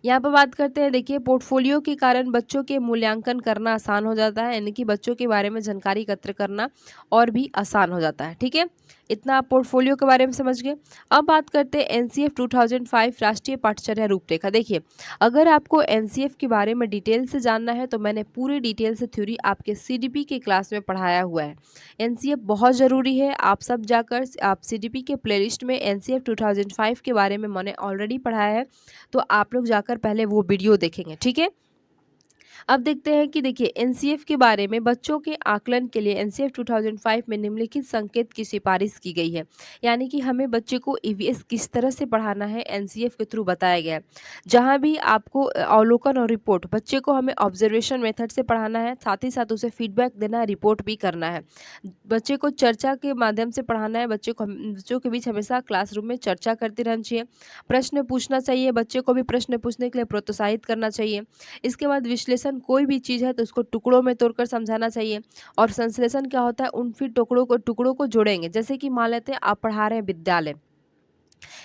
यहाँ पर बात करते हैं, देखिए पोर्टफोलियो के कारण बच्चों के मूल्यांकन करना आसान हो जाता है, यानी कि बच्चों के बारे में जानकारी एकत्र करना और भी आसान हो जाता है। ठीक है, इतना आप पोर्टफोलियो के बारे में समझ गए। अब बात करते हैं एनसीएफ 2005 राष्ट्रीय पाठ्यचर्या रूपरेखा। देखिए, अगर आपको एनसीएफ के बारे में डिटेल से जानना है तो मैंने पूरी डिटेल से थ्योरी आपके सीडीपी के क्लास में पढ़ाया हुआ है। एनसीएफ बहुत ज़रूरी है, आप सब जाकर आप सीडीपी के प्लेलिस्ट में एनसीएफ 2005 के बारे में मैंने ऑलरेडी पढ़ाया है, तो आप लोग जाकर पहले वो वीडियो देखेंगे। ठीक है, अब देखते हैं कि देखिए एनसीएफ के बारे में, बच्चों के आकलन के लिए एनसीएफ 2005 में निम्नलिखित संकेत की सिफारिश की गई है। यानी कि हमें बच्चे को ईवीएस किस तरह से पढ़ाना है एनसीएफ के थ्रू बताया गया है। जहाँ भी आपको अवलोकन और रिपोर्ट, बच्चे को हमें ऑब्जर्वेशन मेथड से पढ़ाना है, साथ ही साथ उसे फीडबैक देना है, रिपोर्ट भी करना है। बच्चे को चर्चा के माध्यम से पढ़ाना है, बच्चों के बीच हमेशा क्लासरूम में चर्चा करती रहनी चाहिए, प्रश्न पूछना चाहिए, बच्चे को भी प्रश्न पूछने के लिए प्रोत्साहित करना चाहिए। इसके बाद विश्लेषण, कोई भी चीज़ है तो उसको टुकड़ों में तोड़कर समझाना चाहिए। और संश्लेषण क्या होता है, उन फिर टुकड़ों को जोड़ेंगे। जैसे कि मान लेते हैं आप पढ़ा रहे हैं विद्यालय,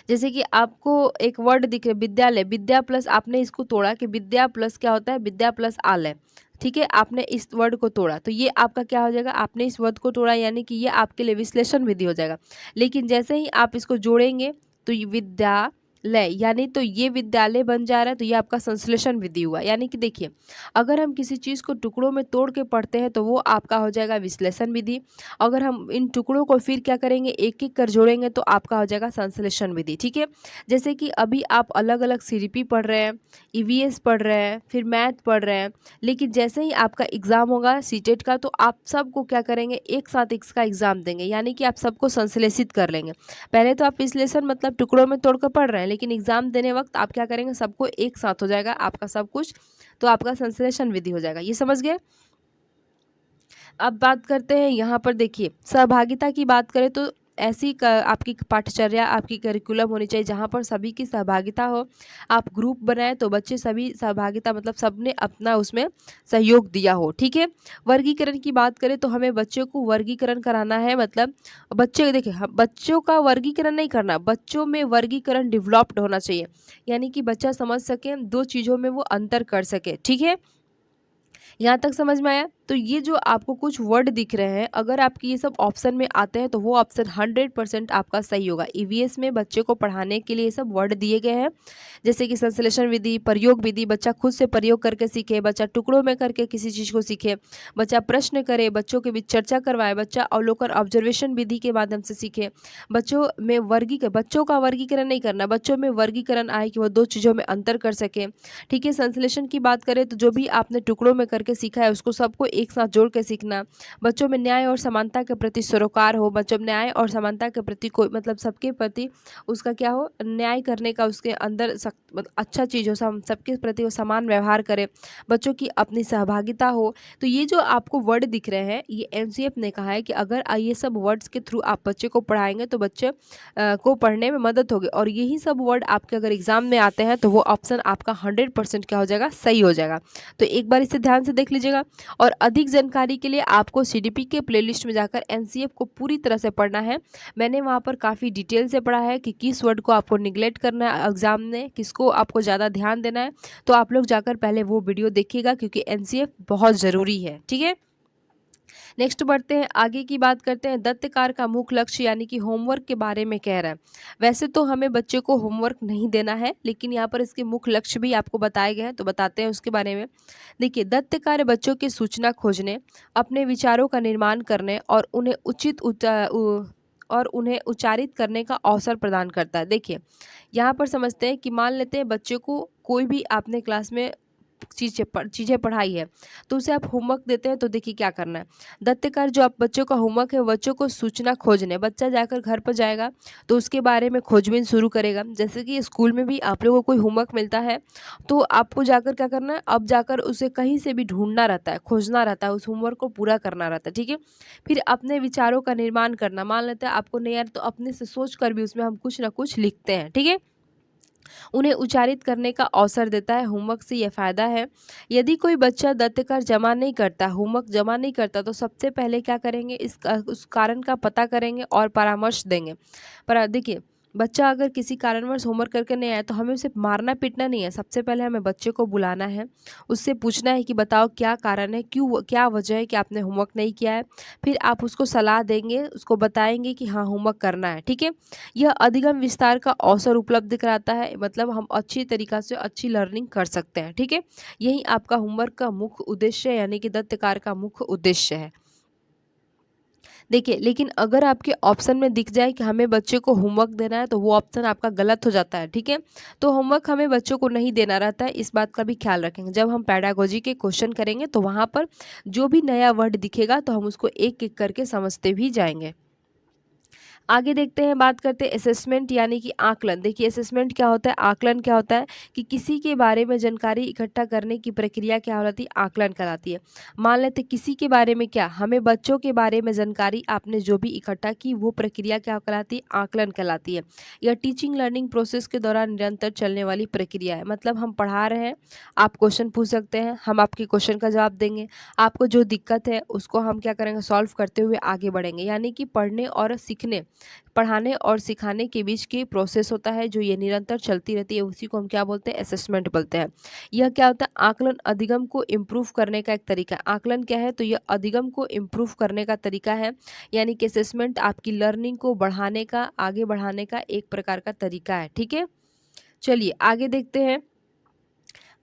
जैसे कि आपको एक वर्ड दिख रहा है विद्यालय, विद्या प्लस आपने इसको तोड़ा कि विद्या प्लस क्या होता है, विद्या प्लस आलय। ठीक है, आपने इस वर्ड को तोड़ा तो ये आपका क्या हो जाएगा, आपने इस वर्ड को तोड़ा, यानी कि ये आपके लिए विश्लेषण विधि हो जाएगा। लेकिन जैसे ही आप इसको जोड़ेंगे तो ये विद्यालय, यानी तो ये विद्यालय बन जा रहा है, तो ये आपका संश्लेषण विधि हुआ। यानी कि देखिए, अगर हम किसी चीज़ को टुकड़ों में तोड़ के पढ़ते हैं तो वो आपका हो जाएगा विश्लेषण विधि। अगर हम इन टुकड़ों को फिर क्या करेंगे, एक एक कर जोड़ेंगे तो आपका हो जाएगा संश्लेषण विधि। ठीक है, जैसे कि अभी आप अलग अलग सीडीपी पढ़ रहे हैं, ईवीएस पढ़ रहे हैं, फिर मैथ पढ़ रहे हैं, लेकिन जैसे ही आपका एग्ज़ाम होगा सीटेट का, तो आप सबको क्या करेंगे, एक साथ इसका एग्ज़ाम देंगे, यानी कि आप सबको संश्लेषित कर लेंगे। पहले तो आप विश्लेषण मतलब टुकड़ों में तोड़कर पढ़ रहे हैं, लेकिन एग्ज़ाम देने वक्त आप क्या करेंगे, सबको एक साथ हो जाएगा आपका सब कुछ, तो आपका संश्लेषण विधि हो जाएगा। ये समझ गए। अब बात करते हैं यहाँ पर, देखिए सहभागिता की बात करें तो ऐसी आपकी पाठचर्या, आपकी करिकुलम होनी चाहिए जहाँ पर सभी की सहभागिता हो। आप ग्रुप बनाएं तो बच्चे सभी सहभागिता मतलब सबने अपना उसमें सहयोग दिया हो, ठीक है। वर्गीकरण की बात करें तो हमें बच्चों को वर्गीकरण कराना है, मतलब बच्चे देखिए बच्चों का वर्गीकरण नहीं करना, बच्चों में वर्गीकरण डेवलप्ड होना चाहिए, यानी कि बच्चा समझ सके, दो चीज़ों में वो अंतर कर सके, ठीक है। यहाँ तक समझ में आया? तो ये जो आपको कुछ वर्ड दिख रहे हैं, अगर आपके ये सब ऑप्शन में आते हैं तो वो ऑप्शन 100% आपका सही होगा। ईवीएस में बच्चे को पढ़ाने के लिए ये सब वर्ड दिए गए हैं, जैसे कि संश्लेषण विधि, प्रयोग विधि, बच्चा खुद से प्रयोग करके सीखे, बच्चा टुकड़ों में करके किसी चीज़ को सीखे, बच्चा प्रश्न करे, बच्चों के बीच चर्चा करवाए, बच्चा अवलोकन ऑब्जर्वेशन विधि के माध्यम से सीखे। बच्चों का वर्गीकरण नहीं करना, बच्चों में वर्गीकरण आए कि वो दो चीज़ों में अंतर कर सके, ठीक है। संश्लेषण की बात करें तो जो भी आपने टुकड़ों में करके सीखा है उसको सबको एक साथ जोड़ के सीखना। बच्चों में न्याय और समानता के प्रति सरोकार हो, बच्चों में न्याय और समानता के प्रति कोई मतलब सबके प्रति उसका क्या हो, न्याय करने का उसके अंदर अच्छा चीज़ हो, सबके प्रति वो समान व्यवहार करे, बच्चों की अपनी सहभागिता हो। तो ये जो आपको वर्ड दिख रहे हैं, ये एनसीएफ ने कहा है कि अगर ये सब वर्ड्स के थ्रू आप बच्चे को पढ़ाएंगे तो बच्चे को पढ़ने में मदद होगी, और यही सब वर्ड आपके अगर एग्जाम में आते हैं तो वो ऑप्शन आपका 100% क्या हो जाएगा, सही हो जाएगा। तो एक बार इसे ध्यान से देख लीजिएगा, और अधिक जानकारी के लिए आपको सीडीपी के प्लेलिस्ट में जाकर एनसीएफ को पूरी तरह से पढ़ना है। मैंने वहाँ पर काफ़ी डिटेल से पढ़ा है कि किस वर्ड को आपको निगलेक्ट करना है एग्जाम में, किसको आपको ज़्यादा ध्यान देना है। तो आप लोग जाकर पहले वो वीडियो देखिएगा, क्योंकि एनसीएफ बहुत ज़रूरी है, ठीक है। नेक्स्ट बढ़ते हैं, आगे की बात करते हैं। दत्त कार्य का मुख्य लक्ष्य यानी कि होमवर्क के बारे में कह रहा है। वैसे तो हमें बच्चे को होमवर्क नहीं देना है, लेकिन यहाँ पर इसके मुख्य लक्ष्य भी आपको बताए गए हैं, तो बताते हैं उसके बारे में। देखिए, दत्त कार्य बच्चों की सूचना खोजने, अपने विचारों का निर्माण करने और उन्हें उच्चारित करने का अवसर प्रदान करता है। देखिए, यहाँ पर समझते हैं कि मान लेते हैं बच्चे को कोई भी आपने क्लास में चीज़ें पढ़ाई है, तो उसे आप होमवर्क देते हैं, तो देखिए क्या करना है। दत्त कार्य जो आप बच्चों का होमवर्क है, बच्चों को सूचना खोजने, बच्चा जाकर घर पर जाएगा तो उसके बारे में खोजबीन शुरू करेगा। जैसे कि स्कूल में भी आप लोगों को कोई होमवर्क मिलता है तो आपको जाकर क्या करना है, अब जाकर उसे कहीं से भी ढूंढना रहता है, खोजना रहता है, उस होमवर्क को पूरा करना रहता है, ठीक है। फिर अपने विचारों का निर्माण करना, मान लेते हैं आपको नहीं यार तो अपने से सोच कर भी उसमें हम कुछ ना कुछ लिखते हैं, ठीक है। उन्हें उच्चारित करने का अवसर देता है। होमवर्क से यह फ़ायदा है, यदि कोई बच्चा दत्तकार जमा नहीं करता, होमवर्क जमा नहीं करता, तो सबसे पहले क्या करेंगे, उस कारण का पता करेंगे और परामर्श देंगे। पर देखिए, बच्चा अगर किसी कारणवश होमवर्क करके नहीं आया तो हमें उसे मारना पीटना नहीं है, सबसे पहले हमें बच्चे को बुलाना है, उससे पूछना है कि बताओ क्या कारण है, क्यों क्या वजह है कि आपने होमवर्क नहीं किया है। फिर आप उसको सलाह देंगे, उसको बताएंगे कि हाँ होमवर्क करना है, ठीक है। यह अधिगम विस्तार का अवसर उपलब्ध कराता है, मतलब हम अच्छी तरीक़ा से अच्छी लर्निंग कर सकते हैं, ठीक है। यही आपका होमवर्क का मुख्य उद्देश्य यानी कि दत्त कार्य का मुख्य उद्देश्य है। देखिए, लेकिन अगर आपके ऑप्शन में दिख जाए कि हमें बच्चे को होमवर्क देना है, तो वो ऑप्शन आपका गलत हो जाता है, ठीक है। तो होमवर्क हमें बच्चों को नहीं देना रहता है, इस बात का भी ख्याल रखेंगे। जब हम पेडागोजी के क्वेश्चन करेंगे तो वहाँ पर जो भी नया वर्ड दिखेगा तो हम उसको एक एक करके समझते भी जाएंगे। आगे देखते हैं, बात करते हैं असेसमेंट यानी कि आकलन। देखिए, असेसमेंट क्या होता है, आकलन क्या होता है कि किसी के बारे में जानकारी इकट्ठा करने की प्रक्रिया क्या होती है, आकलन कहलाती है। मान लेते किसी के बारे में, क्या हमें बच्चों के बारे में जानकारी आपने जो भी इकट्ठा की वो प्रक्रिया क्या कहलाती है, आकलन कहलाती है। यह टीचिंग लर्निंग प्रोसेस के दौरान निरंतर चलने वाली प्रक्रिया है, मतलब हम पढ़ा रहे हैं, आप क्वेश्चन पूछ सकते हैं, हम आपके क्वेश्चन का जवाब देंगे, आपको जो दिक्कत है उसको हम क्या करेंगे, सॉल्व करते हुए आगे बढ़ेंगे। यानी कि पढ़ाने और सिखाने के बीच की प्रोसेस होता है, जो ये निरंतर चलती रहती है, उसी को हम क्या बोलते हैं, असेसमेंट बोलते हैं। यह क्या होता है, आकलन अधिगम को इम्प्रूव करने का एक तरीका है। आकलन क्या है, तो यह अधिगम को इम्प्रूव करने का तरीका है, यानी कि असेसमेंट आपकी लर्निंग को बढ़ाने का, आगे बढ़ाने का एक प्रकार का तरीका है, ठीक है। चलिए आगे देखते हैं।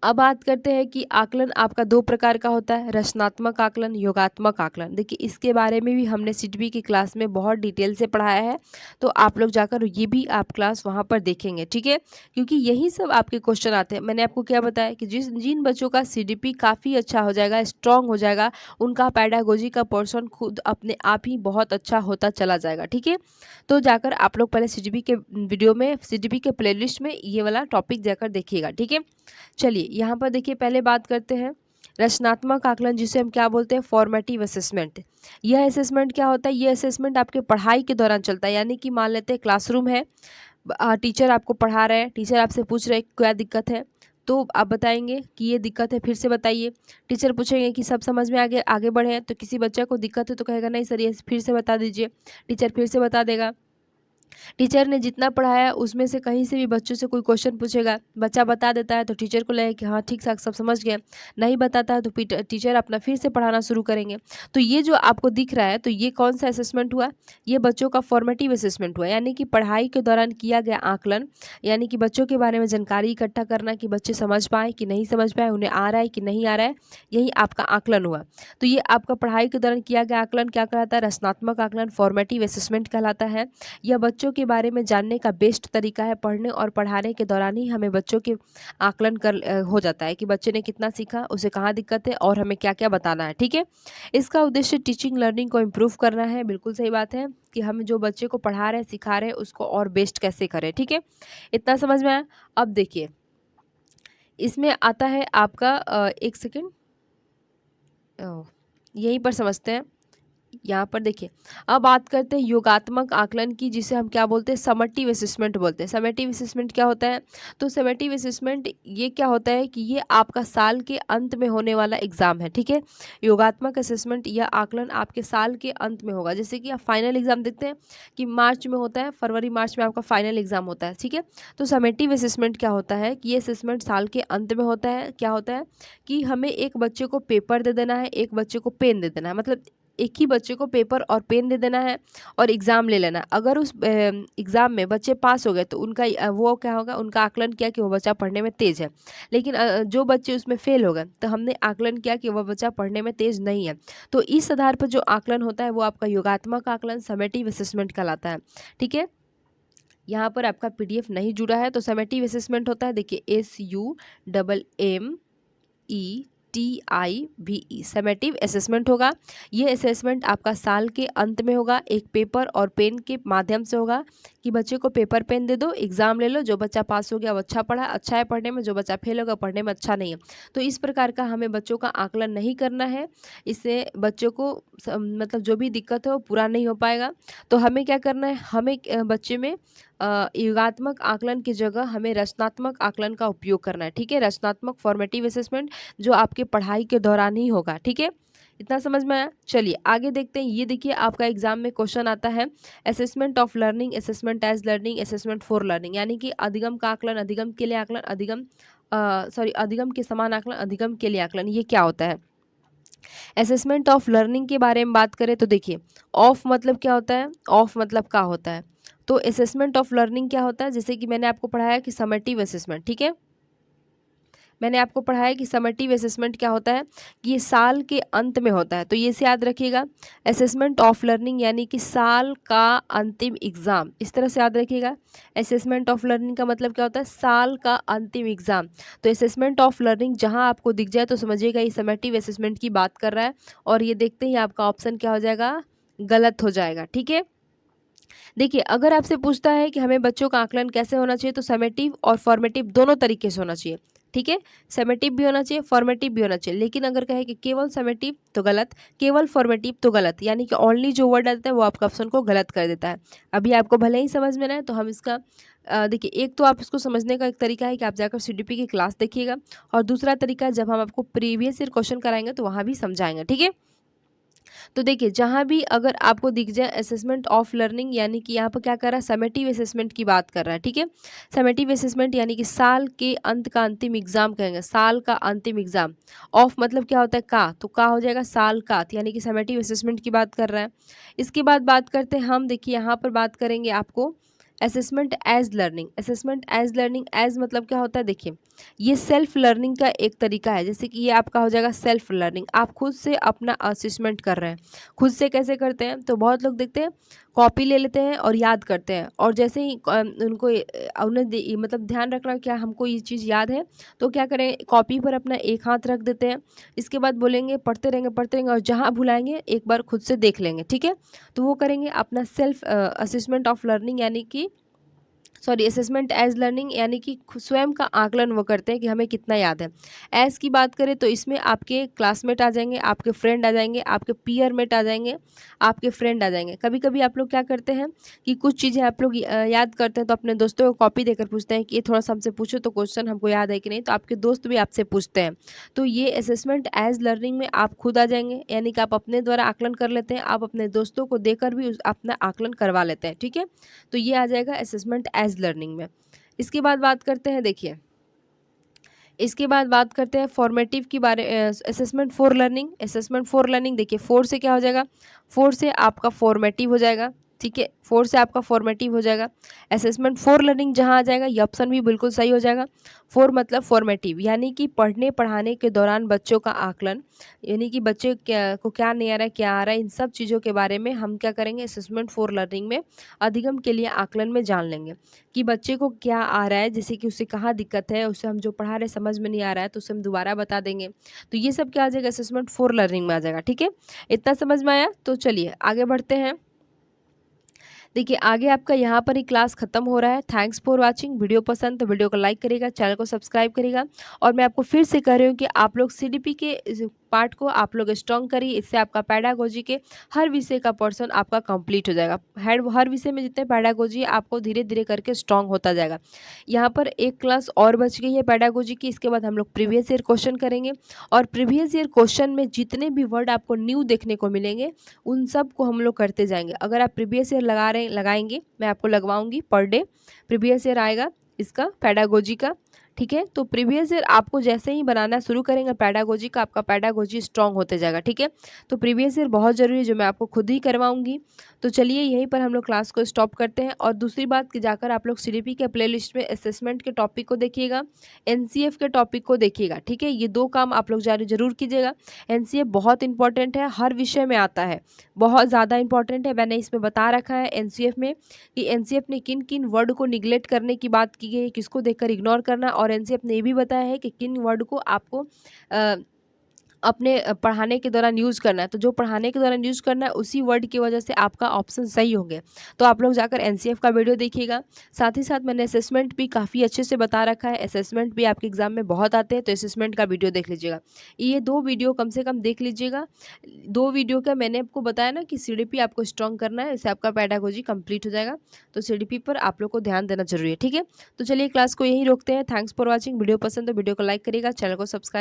अब बात करते हैं कि आकलन आपका दो प्रकार का होता है, रचनात्मक आकलन, योगात्मक आकलन। देखिए, इसके बारे में भी हमने सीडीपी की क्लास में बहुत डिटेल से पढ़ाया है, तो आप लोग जाकर ये भी आप क्लास वहाँ पर देखेंगे, ठीक है। क्योंकि यही सब आपके क्वेश्चन आते हैं। मैंने आपको क्या बताया कि जिन बच्चों का सीडीपी काफ़ी अच्छा हो जाएगा, स्ट्रॉन्ग हो जाएगा, उनका पेडागोजी का पोर्शन खुद अपने आप ही बहुत अच्छा होता चला जाएगा, ठीक है। तो जाकर आप लोग पहले सीडीपी के वीडियो में, सीडीपी के प्लेलिस्ट में ये वाला टॉपिक जाकर देखिएगा, ठीक है। चलिए यहाँ पर देखिए, पहले बात करते हैं रचनात्मक आकलन जिसे हम क्या बोलते हैं, फॉर्मेटिव असेसमेंट। यह असेसमेंट क्या होता है, ये असेसमेंट आपके पढ़ाई के दौरान चलता है, यानी कि मान लेते हैं क्लासरूम है, टीचर आपको पढ़ा रहे हैं, टीचर आपसे पूछ रहे हैं क्या दिक्कत है, तो आप बताएंगे कि ये दिक्कत है, फिर से बताइए। टीचर पूछेंगे कि सब समझ में आगे आगे बढ़े हैं, तो किसी बच्चे को दिक्कत है तो कहेगा नहीं सर ये फिर से बता दीजिए, टीचर फिर से बता देगा। टीचर ने जितना पढ़ाया उसमें से कहीं से भी बच्चों से कोई क्वेश्चन पूछेगा, बच्चा बता देता है तो टीचर को लगेगा कि हाँ ठीक ठाक सब समझ गए, नहीं बताता है तो टीचर अपना फिर से पढ़ाना शुरू करेंगे। तो ये जो आपको दिख रहा है, तो ये कौन सा असेसमेंट हुआ, ये बच्चों का फॉर्मेटिव असेसमेंट हुआ, यानी कि पढ़ाई के दौरान किया गया आकलन, यानी कि बच्चों के बारे में जानकारी इकट्ठा करना कि बच्चे समझ पाए कि नहीं समझ पाए, उन्हें आ रहा है कि नहीं आ रहा है, यही आपका आकलन हुआ। तो ये आपका पढ़ाई के दौरान किया गया आकलन क्या कहलाता है, रचनात्मक आकलन, फॉर्मेटिव असेसमेंट कहलाता है। यह बच्चों के बारे में जानने का बेस्ट तरीका है, पढ़ने और पढ़ाने के दौरान ही हमें बच्चों के आकलन हो जाता है कि बच्चे ने कितना सीखा, उसे कहाँ दिक्कत है और हमें क्या क्या बताना है। ठीक है, इसका उद्देश्य टीचिंग लर्निंग को इम्प्रूव करना है। बिल्कुल सही बात है कि हम जो बच्चे को पढ़ा रहे हैं सिखा रहे हैं उसको और बेस्ट कैसे करें। ठीक है, इतना समझ में आया। अब देखिए इसमें आता है आपका एक सेकेंड, यहीं पर समझते हैं। यहाँ पर देखिए, अब बात करते हैं योगात्मक आकलन की, जिसे हम क्या बोलते हैं, समेटिव असेसमेंट बोलते हैं। समेटिव असेसमेंट क्या होता है, तो समेटिव असेसमेंट ये क्या होता है कि ये आपका साल के अंत में होने वाला एग्जाम है। ठीक है, योगात्मक असेसमेंट यह आकलन आपके साल के अंत में होगा। जैसे कि आप फाइनल एग्जाम देखते हैं कि मार्च में होता है, फरवरी मार्च में आपका फाइनल एग्जाम होता है। ठीक है, तो समेटिव असेसमेंट क्या होता है कि ये असेसमेंट साल के अंत में होता है। क्या होता है कि हमें एक बच्चे को पेपर दे देना है, एक बच्चे को पेन दे देना है, मतलब एक ही बच्चे को पेपर और पेन दे देना है और एग्ज़ाम ले लेना है। अगर उस एग्ज़ाम में बच्चे पास हो गए तो उनका वो क्या होगा, उनका आकलन किया कि वो बच्चा पढ़ने में तेज़ है। लेकिन जो बच्चे उसमें फेल हो गए तो हमने आकलन किया कि वह बच्चा पढ़ने में तेज़ नहीं है। तो इस आधार पर जो आकलन होता है वो आपका योगात्मक आकलन, समेटिव असेसमेंट कहलाता है। ठीक है, यहाँ पर आपका पीडीएफ नहीं जुड़ा है तो समेटिव असेसमेंट होता है, देखिए SUMMETIVE समेटिव असेसमेंट होगा। ये असेसमेंट आपका साल के अंत में होगा, एक पेपर और पेन के माध्यम से होगा कि बच्चे को पेपर पेन दे दो, एग्जाम ले लो, जो बच्चा पास हो गया वो अच्छा पढ़ा, अच्छा है पढ़ने में, जो बच्चा फेल होगा पढ़ने में अच्छा नहीं है। तो इस प्रकार का हमें बच्चों का आकलन नहीं करना है, इससे बच्चों को मतलब जो भी दिक्कत है वो पूरा नहीं हो पाएगा। तो हमें क्या करना है, हमें बच्चे में योगात्मक आकलन की जगह हमें रचनात्मक आकलन का उपयोग करना है। ठीक है, रचनात्मक फॉर्मेटिव असेसमेंट जो आपके पढ़ाई के दौरान ही होगा। ठीक है, इतना समझ में आया। चलिए आगे देखते हैं। ये देखिए आपका एग्जाम में क्वेश्चन आता है, assessment of learning, assessment as learning, assessment for learning, यानी कि अधिगम का आकलन, अधिगम के लिए आकलन, अधिगम के समान आकलन, अधिगम के लिए आकलन, ये क्या होता है। असेसमेंट ऑफ लर्निंग के बारे में बात करें तो देखिए, ऑफ मतलब क्या होता है, ऑफ मतलब क्या होता है, तो असेसमेंट ऑफ लर्निंग क्या होता है, जैसे कि मैंने आपको पढ़ाया कि समेटिव असेसमेंट। ठीक है, मैंने आपको पढ़ाया कि समेटिव असेसमेंट क्या होता है कि ये साल के अंत में होता है, तो ये से याद रखिएगा। असेसमेंट ऑफ लर्निंग यानी कि साल का अंतिम एग्जाम, इस तरह से याद रखिएगा। असेसमेंट ऑफ लर्निंग का मतलब क्या होता है, साल का अंतिम एग्जाम। तो असेसमेंट ऑफ लर्निंग जहां आपको दिख जाए तो समझिएगा ये समेटिव असेसमेंट की बात कर रहा है, और ये देखते ही आपका ऑप्शन क्या हो जाएगा, गलत हो जाएगा। ठीक है, देखिए अगर आपसे पूछता है कि हमें बच्चों का आकलन कैसे होना चाहिए, तो समेटिव और फॉर्मेटिव दोनों तरीके से होना चाहिए। ठीक है, समेटिव भी होना चाहिए, फॉर्मेटिव भी होना चाहिए। लेकिन अगर कहे कि केवल समेटिव तो गलत, केवल फॉर्मेटिव तो गलत, यानी कि ओनली जो वर्ड आता है वो आपका ऑप्शन को गलत कर देता है। अभी आपको भले ही समझ में ना है तो हम इसका देखिए, एक तो आप इसको समझने का एक तरीका है कि आप जाकर सीडीपी की क्लास देखिएगा, और दूसरा तरीका जब हम आपको प्रीवियस ईयर क्वेश्चन कराएंगे तो वहाँ भी समझाएंगे। ठीक है, तो देखिए जहाँ भी अगर आपको दिख जाए असेसमेंट ऑफ लर्निंग, यानी कि यहाँ पर क्या कर रहा है, समेटिव असेसमेंट की बात कर रहा है। ठीक है, समेटिव असेसमेंट यानी कि साल के अंत का अंतिम एग्जाम कहेंगे, साल का अंतिम एग्जाम। ऑफ मतलब क्या होता है, का, तो का हो जाएगा साल का, यानी कि समेटिव असेसमेंट की बात कर रहा है। इसके बाद बात करते हैं हम, देखिए यहाँ पर बात करेंगे आपको assessment as learning. Assessment as learning, as मतलब क्या होता है, देखिए ये सेल्फ लर्निंग का एक तरीका है। जैसे कि ये आपका हो जाएगा सेल्फ लर्निंग, आप खुद से अपना असेसमेंट कर रहे हैं। खुद से कैसे करते हैं, तो बहुत लोग देखते हैं कॉपी ले लेते हैं और याद करते हैं, और जैसे ही उनको उन्हें मतलब ध्यान रखना क्या हमको ये चीज़ याद है, तो क्या करें, कॉपी पर अपना एक हाथ रख देते हैं, इसके बाद बोलेंगे पढ़ते रहेंगे, और जहाँ भुलाएंगे एक बार खुद से देख लेंगे। ठीक है, तो वो करेंगे अपना सेल्फ असेसमेंट ऑफ लर्निंग, यानी कि सॉरी असेसमेंट एज लर्निंग यानी कि स्वयं का आकलन वो करते हैं कि हमें कितना याद है। एज की बात करें तो इसमें आपके क्लासमेट आ जाएंगे, आपके फ्रेंड आ जाएंगे, आपके पीयर मेट आ जाएंगे, आपके फ्रेंड आ जाएंगे। कभी कभी आप लोग क्या करते हैं कि कुछ चीज़ें आप लोग याद करते हैं तो अपने दोस्तों को कॉपी देकर पूछते हैं कि ये थोड़ा सा हमसे पूछो तो क्वेश्चन हमको याद है कि नहीं, तो आपके दोस्त भी आपसे पूछते हैं। तो ये असेसमेंट एज लर्निंग में आप खुद आ जाएंगे, यानी कि आप अपने द्वारा आकलन कर लेते हैं, आप अपने दोस्तों को देकर भी अपना आकलन करवा लेते हैं। ठीक है, तो ये आ जाएगा असेसमेंट एज लर्निंग में। इसके बाद बात करते हैं, देखिए इसके बाद बात करते हैं फॉर्मेटिव की बारे assessment for learning. Assessment for learning देखिए 4 से क्या हो जाएगा, 4 से आपका फॉर्मेटिव हो जाएगा। ठीक है, 4 से आपका फॉर्मेटिव हो जाएगा। असेसमेंट फॉर लर्निंग जहाँ आ जाएगा, ये ऑप्शन भी बिल्कुल सही हो जाएगा। 4 मतलब फॉर्मेटिव, यानी कि पढ़ने पढ़ाने के दौरान बच्चों का आकलन, यानी कि बच्चे को क्या नहीं आ रहा है, क्या आ रहा है, इन सब चीज़ों के बारे में हम क्या करेंगे, असेसमेंट फॉर लर्निंग में अधिगम के लिए आकलन में जान लेंगे कि बच्चे को क्या आ रहा है, जैसे कि उसे कहाँ दिक्कत है, उसे हम जो पढ़ा रहे समझ में नहीं आ रहा है तो उसे हम दोबारा बता देंगे। तो ये सब क्या आ जाएगा, असेसमेंट फॉर लर्निंग में आ जाएगा। ठीक है, इतना समझ में आया? तो चलिए आगे बढ़ते हैं। देखिए आगे आपका यहाँ पर ही क्लास खत्म हो रहा है। Thanks for watching. वीडियो पसंद तो वीडियो को लाइक करिएगा, चैनल को सब्सक्राइब करिएगा। और मैं आपको फिर से कह रही हूँ कि आप लोग सीडीपी के इस पार्ट को आप लोग स्ट्रॉन्ग करिए, इससे आपका पैडागोजी के हर विषय का पोर्शन आपका कंप्लीट हो जाएगा। हर विषय में जितने पैडागोजी है आपको धीरे धीरे करके स्ट्रॉन्ग होता जाएगा। यहाँ पर एक क्लास और बच गई है पैडागोजी की, इसके बाद हम लोग प्रीवियस ईयर क्वेश्चन करेंगे। और प्रीवियस ईयर क्वेश्चन में जितने भी वर्ड आपको न्यू देखने को मिलेंगे उन सब को हम लोग करते जाएंगे। अगर आप प्रीवियस ईयर लगाएंगे, मैं आपको लगवाऊंगी पर डे प्रीवियस ईयर आएगा इसका पैडागोजी का। ठीक है, तो प्रीवियस ईयर आपको जैसे ही बनाना शुरू करेंगे पैडागोजी का, आपका पैडागोजी स्ट्रांग होते जाएगा। ठीक है, तो प्रीवियस ईयर बहुत ज़रूरी है, जो मैं आपको खुद ही करवाऊंगी। तो चलिए यहीं पर हम लोग क्लास को स्टॉप करते हैं। और दूसरी बात कि जाकर आप लोग सीडीपी के प्लेलिस्ट में असेसमेंट के टॉपिक को देखिएगा, एनसीएफ के टॉपिक को देखिएगा। ठीक है, ये 2 काम आप लोग जरूर कीजिएगा। एनसीएफ बहुत इंपॉर्टेंट है, हर विषय में आता है, बहुत ज़्यादा इंपॉर्टेंट है। मैंने इसमें बता रखा है एनसीएफ में कि एनसीएफ ने किन किन वर्ड को निगलेक्ट करने की बात की है, किसको देखकर इग्नोर करना, और एनसीएफ ने ये भी बताया है कि किन वर्ड को आपको अपने पढ़ाने के दौरान यूज़ करना है। तो जो पढ़ाने के दौरान यूज़ करना है उसी वर्ड की वजह से आपका ऑप्शन सही होंगे। तो आप लोग जाकर एनसीएफ का वीडियो देखिएगा। साथ ही साथ मैंने असेसमेंट भी काफ़ी अच्छे से बता रखा है, असेसमेंट भी आपके एग्जाम में बहुत आते हैं, तो असेसमेंट का वीडियो देख लीजिएगा। ये 2 वीडियो कम से कम देख लीजिएगा। 2 वीडियो का मैंने आपको बताया ना कि सीडीपी आपको स्ट्रॉन्ग करना है, इससे आपका पैडागोजी कंप्लीट हो जाएगा। तो सीडीपी पर आप लोग को ध्यान देना जरूरी है। ठीक है, तो चलिए क्लास को यहीं रोकते हैं। Thanks for watching. वीडियो पसंद तो वीडियो को लाइक करिएगा, चैनल को सब्सक्राइब